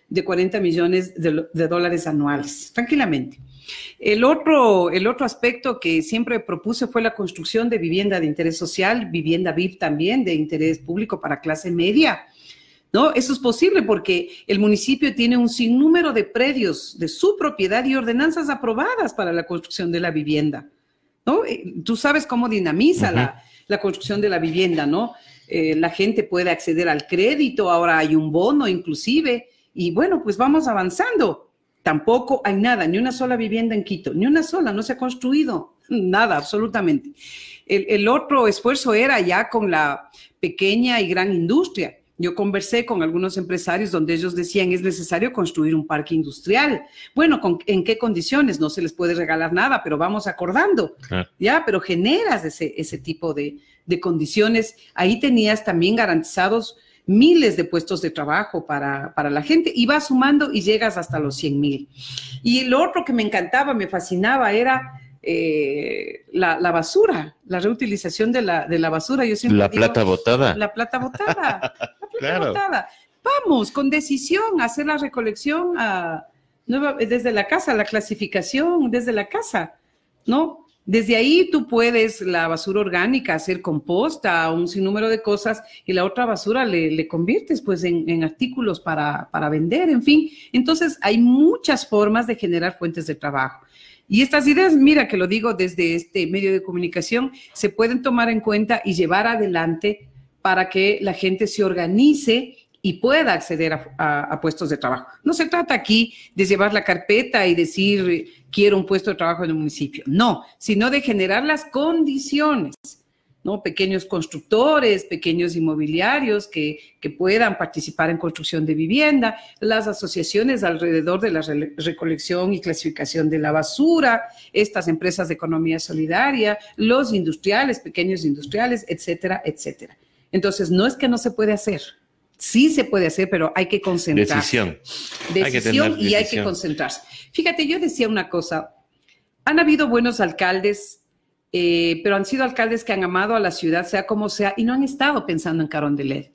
de 40 millones de dólares anuales, tranquilamente. El otro aspecto que siempre propuse fue la construcción de vivienda de interés social, vivienda VIP también, de interés público para clase media, ¿no? Eso es posible porque el municipio tiene un sinnúmero de predios de su propiedad y ordenanzas aprobadas para la construcción de la vivienda, ¿no? Tú sabes cómo dinamiza la construcción de la vivienda, ¿no? La gente puede acceder al crédito, ahora hay un bono inclusive, y bueno, pues vamos avanzando. Tampoco hay nada, ni una sola vivienda en Quito, ni una sola, no se ha construido nada, absolutamente. El otro esfuerzo era ya con la pequeña y gran industria. Yo conversé con algunos empresarios donde ellos decían es necesario construir un parque industrial. Bueno, ¿en qué condiciones? No se les puede regalar nada, pero vamos acordando, ¿ya? Pero generas ese tipo de condiciones. Ahí tenías también garantizados miles de puestos de trabajo para la gente y vas sumando y llegas hasta los 100,000. Y lo otro que me encantaba, me fascinaba era la basura, la reutilización de la basura. Yo siempre digo, plata botada. La plata botada. Claro. Botada. Vamos, con decisión, a hacer la recolección desde la casa, la clasificación desde la casa, ¿no? Desde ahí tú puedes la basura orgánica, hacer composta, un sinnúmero de cosas, y la otra basura le conviertes pues en artículos para vender, en fin. Entonces hay muchas formas de generar fuentes de trabajo. Y estas ideas, mira que lo digo desde este medio de comunicación, se pueden tomar en cuenta y llevar adelante para que la gente se organice y pueda acceder a puestos de trabajo. No se trata aquí de llevar la carpeta y decir quiero un puesto de trabajo en el municipio, no, sino de generar las condiciones, ¿no? Pequeños constructores, pequeños inmobiliarios que puedan participar en construcción de vivienda, las asociaciones alrededor de la recolección y clasificación de la basura, estas empresas de economía solidaria, los industriales, pequeños industriales, etcétera, etcétera. Entonces, no es que no se puede hacer. Sí se puede hacer, pero hay que concentrarse. Decisión y hay que concentrarse. Fíjate, yo decía una cosa. Han habido buenos alcaldes pero han sido alcaldes que han amado a la ciudad, sea como sea, y no han estado pensando en Carondelet.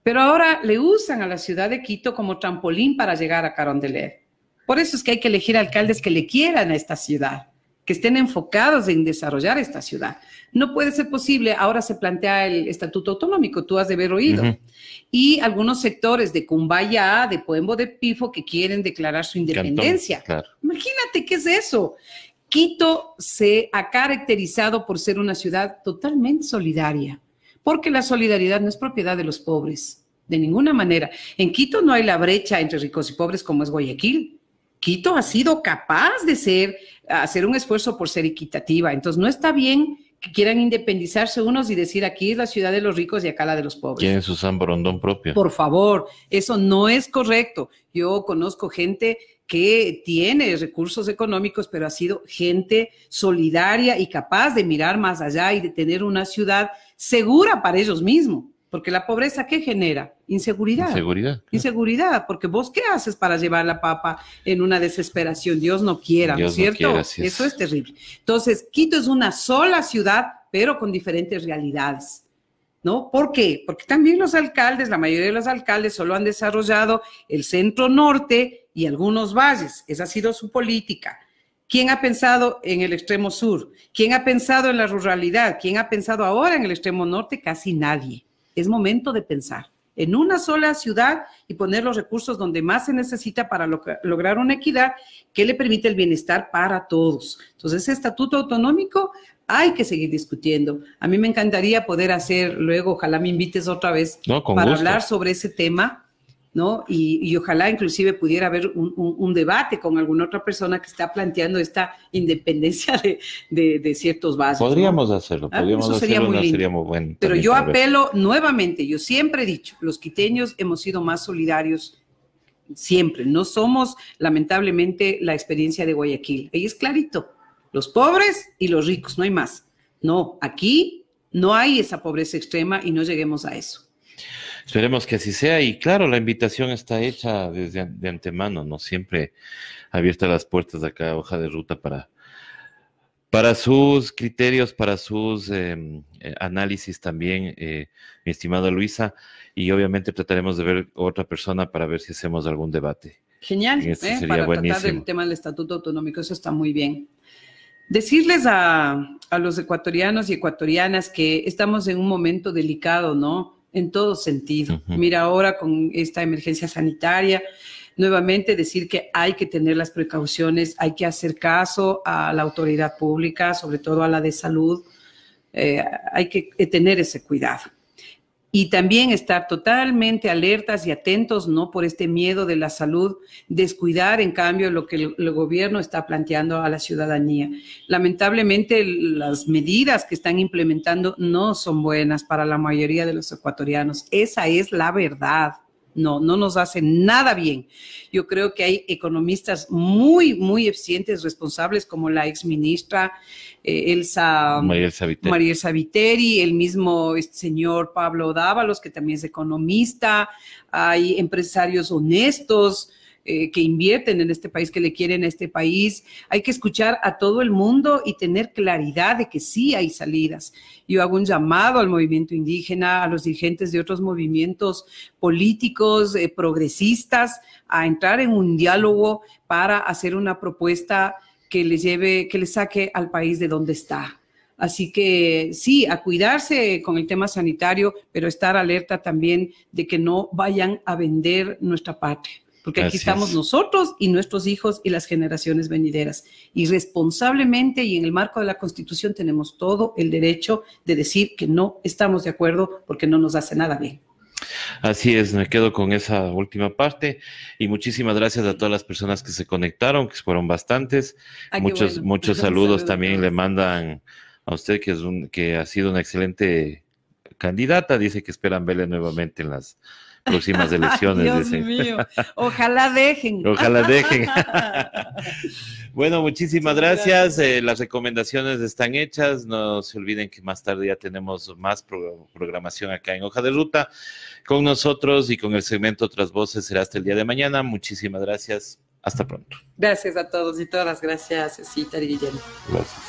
Pero ahora le usan a la ciudad de Quito como trampolín para llegar a Carondelet. Por eso es que hay que elegir alcaldes que le quieran a esta ciudad, que estén enfocados en desarrollar esta ciudad. No puede ser posible, ahora se plantea el estatuto autonómico, tú has de haber oído, y algunos sectores de Cumbaya, de Puembo de Pifo, que quieren declarar su independencia. Cantón, claro. Imagínate qué es eso. Quito se ha caracterizado por ser una ciudad totalmente solidaria, porque la solidaridad no es propiedad de los pobres, de ninguna manera. En Quito no hay la brecha entre ricos y pobres como es Guayaquil. Quito ha sido capaz de hacer un esfuerzo por ser equitativa. Entonces, no está bien que quieran independizarse unos y decir aquí es la ciudad de los ricos y acá la de los pobres. Tienen su San Borondón propio. Por favor, eso no es correcto. Yo conozco gente que tiene recursos económicos, pero ha sido gente solidaria y capaz de mirar más allá y de tener una ciudad segura para ellos mismos. Porque la pobreza, ¿qué genera? Inseguridad. Inseguridad. Claro. Inseguridad, porque vos, ¿qué haces para llevar la papa en una desesperación? Dios no quiera, ¿no es cierto? Quiera, así es. Eso es terrible. Entonces, Quito es una sola ciudad, pero con diferentes realidades, ¿no? ¿Por qué? Porque también los alcaldes, la mayoría de los alcaldes solo han desarrollado el centro norte y algunos valles. Esa ha sido su política. ¿Quién ha pensado en el extremo sur? ¿Quién ha pensado en la ruralidad? ¿Quién ha pensado ahora en el extremo norte? Casi nadie. Es momento de pensar en una sola ciudad y poner los recursos donde más se necesita para lograr una equidad que le permite el bienestar para todos. Entonces, ese estatuto autonómico hay que seguir discutiendo. A mí me encantaría poder hacer luego, ojalá me invites otra vez para hablar sobre ese tema, ¿no? Y ojalá inclusive pudiera haber un debate con alguna otra persona que está planteando esta independencia de ciertos valles. Podríamos, ¿no? Eso sería muy lindo. Sería muy bueno. Pero yo apelo nuevamente, yo siempre he dicho, los quiteños hemos sido más solidarios siempre. No somos, lamentablemente, la experiencia de Guayaquil. Ahí es clarito, los pobres y los ricos, no hay más. No, aquí no hay esa pobreza extrema y no lleguemos a eso. Esperemos que así sea y claro, la invitación está hecha de antemano, ¿no? Siempre abiertas las puertas de acá, hoja de ruta para sus criterios, para sus análisis también, mi estimada Luisa, y obviamente trataremos de ver otra persona para ver si hacemos algún debate. Genial, para buenísimo. tratar del tema del Estatuto Autonómico, eso está muy bien. Decirles a los ecuatorianos y ecuatorianas que estamos en un momento delicado, ¿no? En todo sentido. Mira, ahora con esta emergencia sanitaria, nuevamente decir que hay que tener las precauciones, hay que hacer caso a la autoridad pública, sobre todo a la de salud, hay que tener ese cuidado. Y también estar totalmente alertas y atentos, no por este miedo de la salud, descuidar en cambio lo que el gobierno está planteando a la ciudadanía. Lamentablemente las medidas que están implementando no son buenas para la mayoría de los ecuatorianos. Esa es la verdad. No nos hacen nada bien. Yo creo que hay economistas muy, muy eficientes, responsables, como la exministra María Elsa Viteri, el mismo señor Pablo Dávalos, que también es economista. Hay empresarios honestos que invierten en este país, que le quieren a este país. Hay que escuchar a todo el mundo y tener claridad de que sí hay salidas. Yo hago un llamado al movimiento indígena, a los dirigentes de otros movimientos políticos, progresistas, a entrar en un diálogo para hacer una propuesta que les saque al país de donde está. Así que sí, a cuidarse con el tema sanitario, pero estar alerta también de que no vayan a vender nuestra patria. Porque aquí estamos nosotros y nuestros hijos y las generaciones venideras. Y responsablemente y en el marco de la Constitución tenemos todo el derecho de decir que no estamos de acuerdo porque no nos hace nada bien. Así es, me quedo con esa última parte y muchísimas gracias a todas las personas que se conectaron, que fueron bastantes. Muchos saludos también le mandan a usted, que ha sido una excelente candidata. Dice que esperan verle nuevamente en las próximas elecciones. Dios mío, ojalá dejen. Ojalá dejen. Bueno, muchísimas gracias. Las recomendaciones están hechas. No se olviden que más tarde ya tenemos más programación acá en Hoja de Ruta con nosotros y con el segmento Otras Voces. Será hasta el día de mañana. Muchísimas gracias. Hasta pronto. Gracias a todos y todas. Gracias, Cita y Guillermo. Gracias.